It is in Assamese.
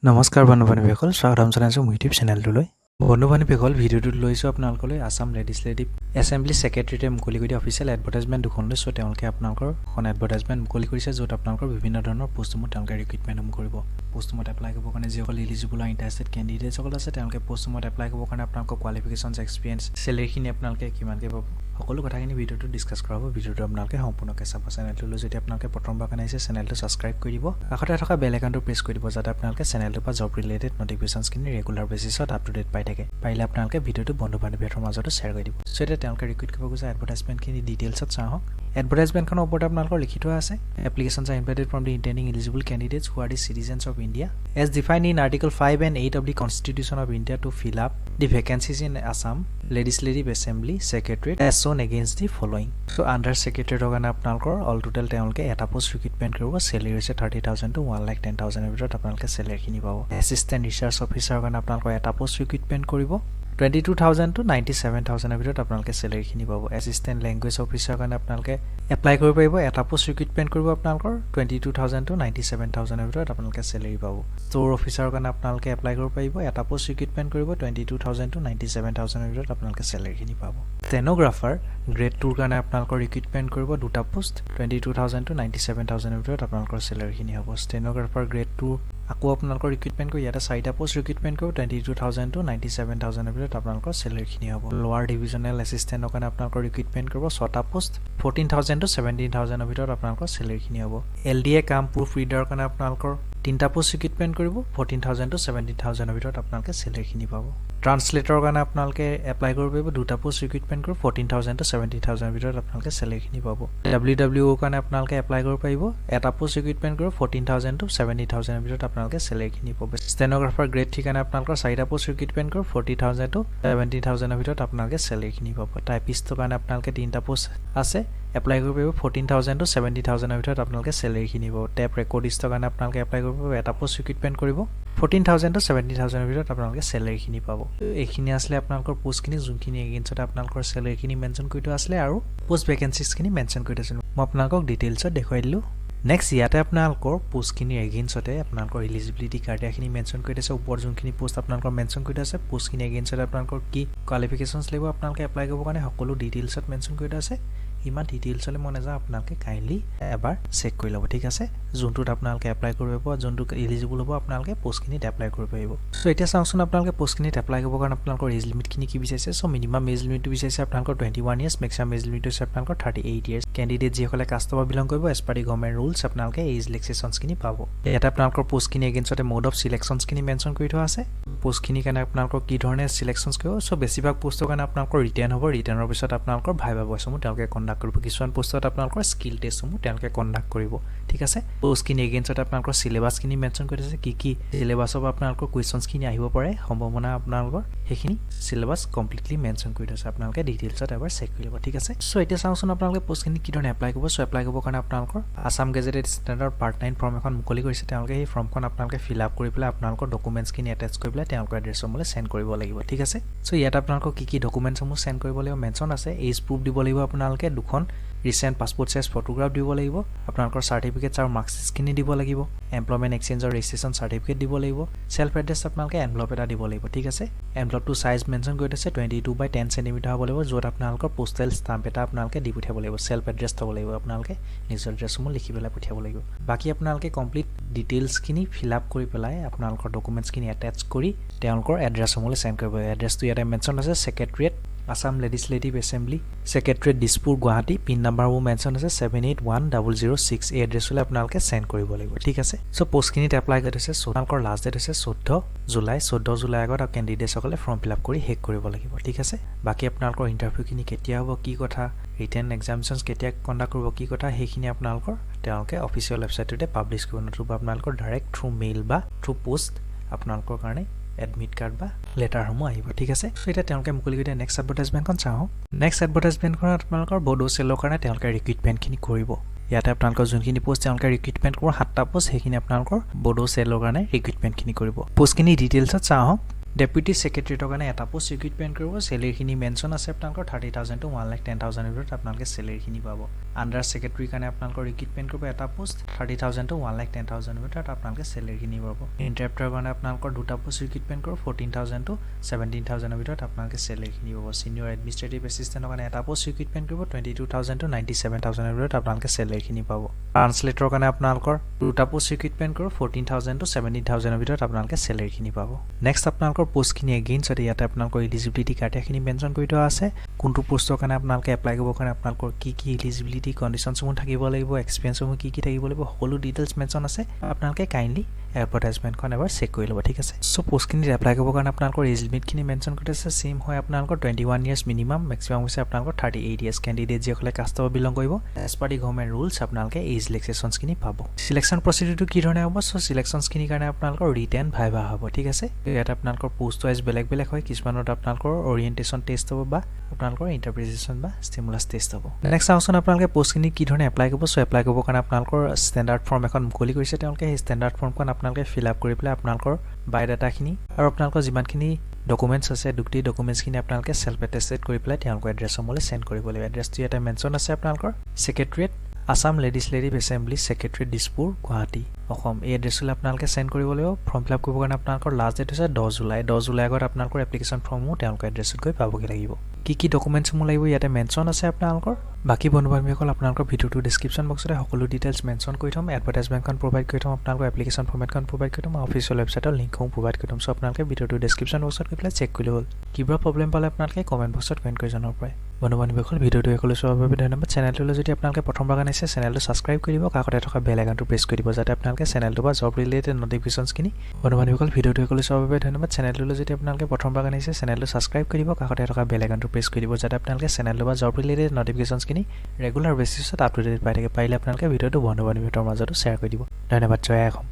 নমস্কাৰ বন্ধু-বান্ধৱীসকল, স্বাগতম জনাইছোঁ মোৰ ইউটিউব চেনেলটোলৈ। বন্ধু-বান্ধৱীসকল, ভিডিঅ'টোত লৈছোঁ আপোনালোকলৈ আসাম লেজিসলেটিভ এছেম্বলি ছেক্ৰেটাৰিয়েটে মুকলি কৰি দিয়া অফিচিয়েল এডভাৰটাইজমেণ্ট দুখন লৈছোঁ। তেওঁলোকে আপোনালোকৰ এখন এডভাৰটাইজমেণ্ট মুকলি কৰিছে, য'ত আপোনালোকৰ বিভিন্ন ধৰণৰ পোষ্টসমূহ তেওঁলোকে ৰিক্ৰুইটমেণ্ট কৰিব। পোষ্টসমূহত এপ্লাই কৰিবৰ কাৰণে যিসকল এলিজিবল আৰু ইণ্টাৰেষ্টেড কেণ্ডিডেটসকল আছে, তেওঁলোকে পোষ্টসমূহত এপ্লাই কৰিবৰ কাৰণে আপোনালোকৰ কোৱালিফিকেশ্যনছ, এক্সপিৰিয়েঞ্চ, চেলেৰিখিনি আপোনালোকে কিমানকৈ পাব, সকলো কথাখিনি ভিডিঅ'টো ডিছকাছ কৰা হ'ব। ভিডিঅ'টো আপোনালোকে সম্পূৰ্ণকৈ চাব। চেনেলটোলৈ যদি আপোনালোকে প্ৰথমবাৰ কাৰণে আহিছে, চেনেলটো ছাবস্ক্ৰাইব কৰি দিব। কাষতে থকা বেল আইকনটো প্ৰেছ কৰি দিব, যাতে আপোনালোকে চেনেলটোৰ পৰা জব ৰিলেটেড নটিফিকেশ্যনছখিনি ৰেগুলাৰ বেচিছত আপ টু ডেট পাই থাকে। পাৰিলে আপোনালোকে ভিডিঅ'টো বন্ধু-বান্ধৱীহঁতৰ মাজতো শ্বেয়াৰ কৰি দিব। চ' এতিয়া তেওঁলোকে ৰিক্ৰুইট কৰিব গৈছে এডভাৰটাইজমেণ্টখিনি ডিটেইলছত চাওঁ। এডভাৰটাইজমেণ্টখনৰ ওপৰত আপোনালোকৰ লিখি থোৱা আছে, applications are invited from the intending eligible candidates who are the citizens of India as defined in article 5 and 8 of the Constitution of India to fill up the vacancies in Assam Legislative Assembly Secretariat as shown against the following. So under Secretariat কাৰণে আপোনালোকৰ অল টোটেল তেওঁলোকে এটা পোষ্ট ৰিক্ৰুইটমেণ্ট কৰিব। চেলেৰি হৈছে 30,000 to 1,10,000 ভিতৰত আপোনালোকে চেলেৰিখিনি পাব। এছিষ্টেণ্ট ৰিচাৰ্চ অফিচাৰৰ কাৰণে আপোনালোকৰ এটা পোষ্ট ৰিক্ৰুইটমেণ্ট কৰিব। 22,000 to 97,000 ভিতৰত আপোনালোকে চেলেৰিখিনি পাব। এছিষ্টেণ্ট লেংগুৱেজ অফিচাৰৰ কাৰণে আপোনালোকে এপ্লাই কৰিব পাৰিব। এটা পোষ্ট ৰিক্ৰুইটমেণ্ট কৰিব আপোনালোকৰ 22,000 to 97,000 ভিতৰত আপোনালোকে চেলেৰি পাব। ষ্ট'ৰ অফিচাৰৰ কাৰণে আপোনালোকে এপ্লাই কৰিব পাৰিব। এটা পোষ্ট ৰিক্ৰুইটমেণ্ট কৰিব 22,000 to 97,000 ভিতৰত আপোনালোকে চেলেৰিখিনি পাব। ষ্টেনোগ্ৰাফাৰ গ্ৰেড 2ৰ কাৰণে আপোনালোকৰ ৰিক্ৰুইটমেণ্ট কৰিব দুটা পোষ্ট 22,000 to 97,000 ভিতৰত আপোনালোকৰ চেলেৰিখিনি হ'ব। ষ্টেনোগ্ৰাফাৰ গ্ৰেড 2 আকৌ আপোনালোকৰ ৰিক্ৰুইটমেণ্ট কৰি ইয়াতে 4টা পোষ্ট ৰিক্ৰুইটমেণ্ট কৰিব 22,000 to 97,000 ভিতৰত আপোনালোকৰ চেলেৰিখিনি হ'ব। লোৱাৰ ডিভিজনেল এছিষ্টেণ্টৰ কাৰণে আপোনালোকৰ ৰিক্ৰুইটমেণ্ট কৰিব 6টা পোষ্ট 14,000 to 17,000 ভিতৰত আপোনালোকৰ চেলেৰিখিনি হ'ব। LDA কাম প্ৰুফ ৰিডাৰৰ কাৰণে আপোনালোকৰ 3টা পোষ্ট ৰিক্ৰুইটমেণ্ট কৰিব 14,000 to 17,000 ভিতৰত আপোনালোকে চেলেৰিখিনি পাব। ট্ৰান্সলেটৰৰ কাৰণে আপোনালোকে এপ্লাই কৰিব পাৰিব দুটা পোষ্ট ৰিক্ৰুইটমেণ্ট কৰিব 14,000 to 17,000 ভিতৰত আপোনালোকে চেলেৰিখিনি পাব। WWO কাৰণে আপোনালোকে এপ্লাই কৰিব পাৰিব এটা পোষ্ট ৰিক্ৰুইটমেণ্ট কৰিব 14,000 to 70,000 ভিতৰত আপোনালোকে চেলেৰিখিনি পাব। ষ্টেনোগ্ৰাফাৰ গ্ৰেড 3 কাৰণে আপোনালোকৰ 4টা পোষ্ট ৰিক্ৰুইটমেণ্ট কৰিব 40,000 to 70,000 ভিতৰত আপোনালোকে চেলেৰিখিনি পাব। টাইপিষ্টৰ কাৰণে আপোনালোকে 3টা পোষ্ট আছে এপ্লাই কৰিব পাৰিব 14,000 to 70,000 ভিতৰত আপোনালোকে চেলেৰিখিনি পাব। টেপ ৰেকৰ্ডিষ্টৰ কাৰণে আপোনালোকে এপ্লাই কৰিব পাৰিব এটা পোষ্ট ৰিক্ৰুইটমেণ্ট কৰিব 14,000 to 70,000 ভিতৰত আপোনালোকে চেলেৰিখিনি পাব। এইখিনি আছিলে আপোনালোকৰ পোষ্টখিনি, যোনখিনি এগেইনষ্টত আপোনালোকৰ চেলেৰিখিনি মেনশ্যন কৰি থোৱা আছিলে আৰু পোষ্ট ভেকেঞ্চিছখিনি মেনশ্যন কৰি থৈছিলোঁ। মই আপোনালোকক ডিটেইলছত দেখুৱাই দিলোঁ। নেক্সট ইয়াতে আপোনালোকৰ পোষ্টখিনিৰ এগেইনষ্টতে আপোনালোকৰ এলিজিবিলিটি ক্ৰাইটেৰিয়াখিনি মেনশ্যন কৰি থৈছে। ওপৰত যোনখিনি পোষ্ট আপোনালোকৰ মেনশ্যন কৰি থোৱা আছে, পোষ্টখিনি এগেইনষ্টতে আপোনালোকৰ কি কোৱালিফিকেশ্যনছ লাগিব আপোনালোকে এপ্লাই কৰিবৰ কাৰণে সকলো ডিটেইলছত মেনশ্যন কৰি থোৱা আছে। ইমান ডিটেইলছলৈ মই নাযাওঁ, আপোনালোকে কাইণ্ডলি এবাৰ চেক কৰি ল'ব, ঠিক আছে। যোনটোত আপোনালোকে এপ্লাই কৰিব পাৰিব, যোনটো এলিজিবল হ'ব আপোনালোকে পোষ্টখিনিত এপ্লাই কৰিব পাৰিব। চ' এতিয়া চাওকচোন আপোনালোকে পোষ্টখিনিত এপ্লাই কৰিবৰ কাৰণে আপোনালোকৰ এজ লিমিটখিনি কি বিচাৰিছে। চ' মিনিমাম এজ লিমিটটো বিচাৰিছে আপোনালোকৰ 21 years, মেক্সিমাম এজ লিমিট হৈছে আপোনালোকৰ 38 years। কেণ্ডিডেট যিসকলে কাষ্টৰ পৰা বিলং কৰিব as per the government rules আপোনালোকে এজ ৰিলেক্সেশ্যনছখিনি পাব। ইয়াতে আপোনালোকৰ পোষ্টখিনি এগেইনষ্টতে মোড অফ চিলেকশ্যনছখিনি মেনশ্যন কৰি থোৱা আছে। পোষ্টখিনিৰ কাৰণে আপোনালোকৰ কি ধৰণে চিলেকশ্যনছ কৰিব। চ' বেছিভাগ পোষ্টৰ কাৰণে আপোনালোকৰ ৰিটাৰ্ণ হ'ব। ৰিটাৰ্ণৰ পিছত আপোনালোকৰ ভাইভা ভইচসমূহ তেওঁলোকে কণ্ডাক্ট কৰিব। কিছুমান পোষ্টত আপোনালোকৰ স্কিল টেষ্টসমূহ তেওঁলোকে কণ্ডাক্ট কৰিব, ঠিক আছে। পোষ্টখিনি এগেইনষ্টত আপোনালোকৰ চিলেবাছখিনি মেনশ্যন কৰি থৈছে, কি চিলেবাছৰ পৰা আপোনালোকৰ কুৱেশ্যনছখিনি আহিব পাৰে সম্ভাৱনা আপোনালোকৰ সেইখিনি চিলেবাছ কমপ্লিটলি মেনশ্যন কৰি থৈছে। আপোনালোকে ডিটেইলছত এবাৰ চেক কৰি ল'ব, ঠিক আছে। চ' এতিয়া চাওঁচোন আপোনালোকে পোষ্টখিনি কি ধৰণে এপ্লাই কৰিব। চ' এপ্লাই কৰিবৰ কাৰণে আপোনালোকৰ Assam gazetted standard part 9 form এখন মুকলি কৰিছে। তেওঁলোকে সেই ফৰ্মখন আপোনালোকে ফিল আপ কৰি পেলাই আপোনালোকৰ ডকুমেণ্টছখিনি এটেচ কৰি পেলাই তেওঁলোকৰ এড্ৰেছসমূহলৈ চেণ্ড কৰিব লাগিব, ঠিক আছে। চ' ইয়াত আপোনালোকৰ কি ডকুমেণ্টছসমূহ চেণ্ড কৰিব লাগিব মেনশ্যন আছে। এজ প্ৰুফ দিব লাগিব আপোনালোকে দুখন, ৰিচেণ্ট পাছপৰ্ট চাইজ ফটোগ্ৰাফ দিব লাগিব, আপোনালোকৰ চাৰ্টিফিকেটছ আৰু মাৰ্কশ্বিটখিনি দিব লাগিব, এমপ্লয়মেণ্ট এক্সচেঞ্জৰ ৰেজিষ্ট্ৰেশ্যন চাৰ্টিফিকেট দিব লাগিব, চেল্ফ এড্ৰেছ আপোনালোকে এনভেলপ এটা দিব লাগিব, ঠিক আছে। এনভেলপটো চাইজ মেনশ্যন কৰি থৈছে 22x10 cm হ'ব লাগিব, য'ত আপোনালোকৰ পোষ্টেল ষ্টাম্প এটা আপোনালোকে দি পঠিয়াব লাগিব। চেল্ফ এড্ৰেছ থ'ব লাগিব, আপোনালোকে নিজৰ এড্ৰেছসমূহ লিখি পেলাই পঠিয়াব লাগিব। বাকী আপোনালোকে কমপ্লিট ডিটেইলছখিনি ফিল আপ কৰি পেলাই আপোনালোকৰ ডকুমেণ্টছখিনি এটেচ কৰি তেওঁলোকৰ এড্ৰেছসমূহলৈ চেণ্ড কৰিব। এড্ৰেছটো ইয়াতে মেনশ্যন আছে, secretariat Assam legislative assembly secretariat Dispur Guwahati. Pin নাম্বাৰবোৰ মেনশ্যন আছে 781006। এই এড্ৰেছলৈ আপোনালোকে চেণ্ড কৰিব লাগিব, ঠিক আছে। চ' পোষ্টখিনিত এপ্লাই কৰি থৈছে। আপোনালোকৰ লাষ্ট ডেট হৈছে 14 জুলাই। 14 জুলাই আগত আৰু কেণ্ডিডেটসকলে ফৰ্ম ফিল আপ কৰি শেষ কৰিব লাগিব, ঠিক আছে। বাকী আপোনালোকৰ ইণ্টাৰভিউখিনি কেতিয়া হ'ব, কি কথা, ৰিটেন এক্সামিনেশ্যনছ কেতিয়া কণ্ডাক্ট কৰিব, কি কথা, সেইখিনি আপোনালোকৰ তেওঁলোকে অফিচিয়েল ৱেবছাইটতে পাব্লিছ কৰিব, নতুবা আপোনালোকৰ ডাইৰেক্ট থ্ৰু মেইল বা থ্ৰু পোষ্ট আপোনালোকৰ কাৰণে এডমিট কাৰ্ড বা লেটাৰসমূহ আহিব, ঠিক আছে। চ' এতিয়া তেওঁলোকে মুকলি কৰি দিয়া নেক্সট এডভাৰটাইজমেণ্টখন চাওঁ। নেক্সট এডভাৰটাইজমেণ্টখনত আপোনালোকৰ বড়ো চেলৰ কাৰণে তেওঁলোকে ৰিক্ৰুইটমেণ্টখিনি কৰিব। ইয়াতে আপোনালোকৰ যোনখিনি পোষ্ট তেওঁলোকে ৰিক্ৰুইটমেণ্ট কৰিব 7টা পোষ্ট, সেইখিনি আপোনালোকৰ বড়ো চেলৰ কাৰণে ৰিক্ৰুইটমেণ্টখিনি কৰিব। পোষ্টখিনি ডিটেইলছত চাওঁ। ডেপুটি সেক্ৰেটাৰিয়েটৰ কাৰণে এটা পোষ্ট ৰিক্ৰুটমেণ্ট কৰিব চেলেৰিখিনি মেনশ্যন আছে আপোনালোকৰ 30,000 to 1,10,000 ভিতৰত আপোনালোকে চেলেৰিখিনি পাব আণ্ডাৰ সেক্ৰেটাৰি কাৰণে আপোনালোকৰ ৰিক্ৰুটমেণ্ট কৰিব এটা পোষ্ট 30,000 to 1,10,000 ভিতৰত আপোনালোকে চেলেৰিখিনি পাব ইণ্টাৰপ্ৰেটাৰ কাৰণে আপোনালোকৰ দুটা পোষ্ট ৰিক্ৰুটমেণ্ট কৰিব 14,000 to 17,000 ভিতৰত আপোনালোকে চেলেৰিখিনি পাব সিনিয়ৰ এডমিনিষ্ট্ৰেটিভ এছিষ্টেণ্টৰ কাৰণে এটা পোষ্ট ৰিক্ৰুটমেণ্ট কৰিব 22,000 to 97,000 ভিতৰত আপোনালোকে চেলেৰিখিনি পাব ট্ৰান্সলেটৰৰ কাৰণে আপোনালোকৰ দুটা পোষ্ট ৰিক্ৰুটমেণ্ট কৰিব 14,000 to 17,000 ভিতৰত আপোনালোকে চেলেৰিখিনি পাব নেক্সট আপোনালোকৰ পোষ্টখিনি এগেইন যদি ইয়াতে আপোনালোকৰ এলিজিবিলিটি ক্ৰাইটেৰিয়াখিনি মেনশ্যন কৰি থোৱা আছে কোনটো পোষ্টৰ কাৰণে আপোনালোকে এপ্লাই কৰিবৰ কাৰণে আপোনালোকৰ কি এলিজিবিলিটি কণ্ডিশ্যনসমূহ থাকিব লাগিব এক্সপিৰিয়েঞ্চসমূহ কি থাকিব লাগিব সকলো ডিটেইলছ মেনশ্যন আছে আপোনালোকে কাইণ্ডলি এডভাৰটাইজমেণ্টখন এবাৰ চেক কৰি ল'ব ঠিক আছে চ' পোষ্টখিনিত এপ্লাই কৰিবৰ কাৰণে আপোনালোকৰ এজ লিমিটখিনি মেনশ্যন কৰি আছে ছেইম হয় আপোনালোকৰ 21 ইয়াৰ্ছ মিনিমাম মেক্সিমাম হৈছে আপোনালোকৰ 38 ইয়াৰ্ছ কেণ্ডিডেট যিসকলে কাষ্টৰ বিলং কৰিব as per the government rules আপোনালোকে এজ ৰিলেক্সেশ্যনছখিনি পাব চিলেকশ্যন প্ৰচিডিউৰটো কি ধৰণে হ'ব চ' চিলেকশ্যনছখিনিৰ কাৰণে আপোনালোকৰ ৰিটেন ভাইভা হ'ব ঠিক আছে ইয়াত আপোনালোকৰ পোষ্ট ৱাইজ বেলেগ বেলেগ হয় কিছুমানত আপোনালোকৰ অৰিয়েণ্টেশ্যন টেষ্ট হ'ব বা আপোনালোকৰ ইণ্টাৰপ্ৰিটেশ্যন বা ষ্টিমুলাছ টেষ্ট হ'ব নেক্সট চাওঁচোন আপোনালোকে পোষ্টখিনি কি ধৰণে এপ্লাই কৰিব চ' এপ্লাই কৰিবৰ কাৰণে আপোনালোকৰ ষ্টেণ্ডাৰ্ড ফৰ্ম এখন মুকলি কৰিছে তেওঁলোকে সেই ষ্টেণ্ডাৰ্ড ফৰ্মখন আপোনালোকে ফিল আপ কৰি পেলাই আপোনালোকৰ বায়'ডাটাখিনি আৰু আপোনালোকৰ যিমানখিনি ডকুমেণ্টছ আছে গোটেই ডকুমেণ্টছখিনি আপোনালোকে চেল্ফ এটেষ্টেড কৰি পেলাই তেওঁলোকৰ এড্ৰেছসমূহলৈ চেণ্ড কৰিব লাগিব এড্ৰেছটো ইয়াতে মেনশ্যন আছে আপোনালোকৰ ছেক্ৰেটাৰিয়েট Assam legislative assembly secretariat Dispur Guwahati Assam এই এড্ৰেছলৈ আপোনালোকে চেণ্ড কৰিব লাগিব ফৰ্ম ফিল আপ কৰিবৰ কাৰণে আপোনালোকৰ লাষ্ট ডেট হৈছে 10 জুলাই আগত আপোনালোকৰ এপ্লিকেশ্যন ফৰ্মসমূহ তেওঁলোকৰ এড্ৰেছত গৈ পাবগৈ লাগিব কি ডকুমেণ্টছসমূহ লাগিব ইয়াতে মেনশ্যন আছে আপোনালোকৰ বাকী বন্ধু বান্ধৱীসকল আপোনালোকৰ ভিডিঅ'টো ডিছক্ৰিপশ্যন বক্সতে সকলো ডিটেইলছ মেনশ্যন কৰি থ'ম এডভাৰটাইজমেণ্টখন প্ৰভাইড কৰি থ'ম আপোনালোকৰ এপ্লিকেশ্যন ফৰ্মেটখন প্ৰভাইড কৰি থ'ম অফিচিয়েল ৱেবছাইটৰ লিংকসমূহ প্ৰভাইড কৰি থ'ম চ' আপোনালোকে ভিডিঅ'টো ডিছক্ৰিপশ্যন বক্সত গৈ পেলাই চেক কৰিলে হ'ল কিবা প্ৰব্লেম পালে আপোনালোকে কমেণ্ট বক্সত কমেণ্ট কৰি জনাব পাৰে বন্ধু বান্ধৱীসকল ভিডিঅ'টো সকলো চোৱাৰ বাবে ধন্যবাদ চেনেলটোলৈ যদি আপোনালোকে প্ৰথমবাৰ কাৰণে আছে চেনেলটো ছাবস্ক্ৰাইব কৰি দিব কাষতে থকা বেল আইকনটো প্ৰেছ কৰি দিব যাতে আপোনালোকে চেনেলটো বা জব ৰিলেটেড নটিফিকেশ্যনছখিনি বন্ধু বান্ধৱীসকল ভিডিঅ'টো সকলো চোৱাৰ বাবে ধন্যবাদ চেনেলটোলৈ যদি আপোনালোকে প্ৰথমবাৰ কাৰণে আছে চেনেলটো ছাবস্ক্ৰাইব কৰি দিব কাষতে থকা বেল আইকনটো প্ৰেছ কৰি দিব যাতে আপোনালোকে চেনেলটো বা জব ৰিলেটেড নটিফিকেশ্যনছখিনি ৰেগুলাৰ বেচিছত আপ টু ডেট পাই থাকে পাৰিলে আপোনালোকে ভিডিঅ'টো বন্ধু বান্ধৱীহঁতৰ মাজতো শ্বেয়াৰ কৰি দিব ধন্যবাদ জয় অসম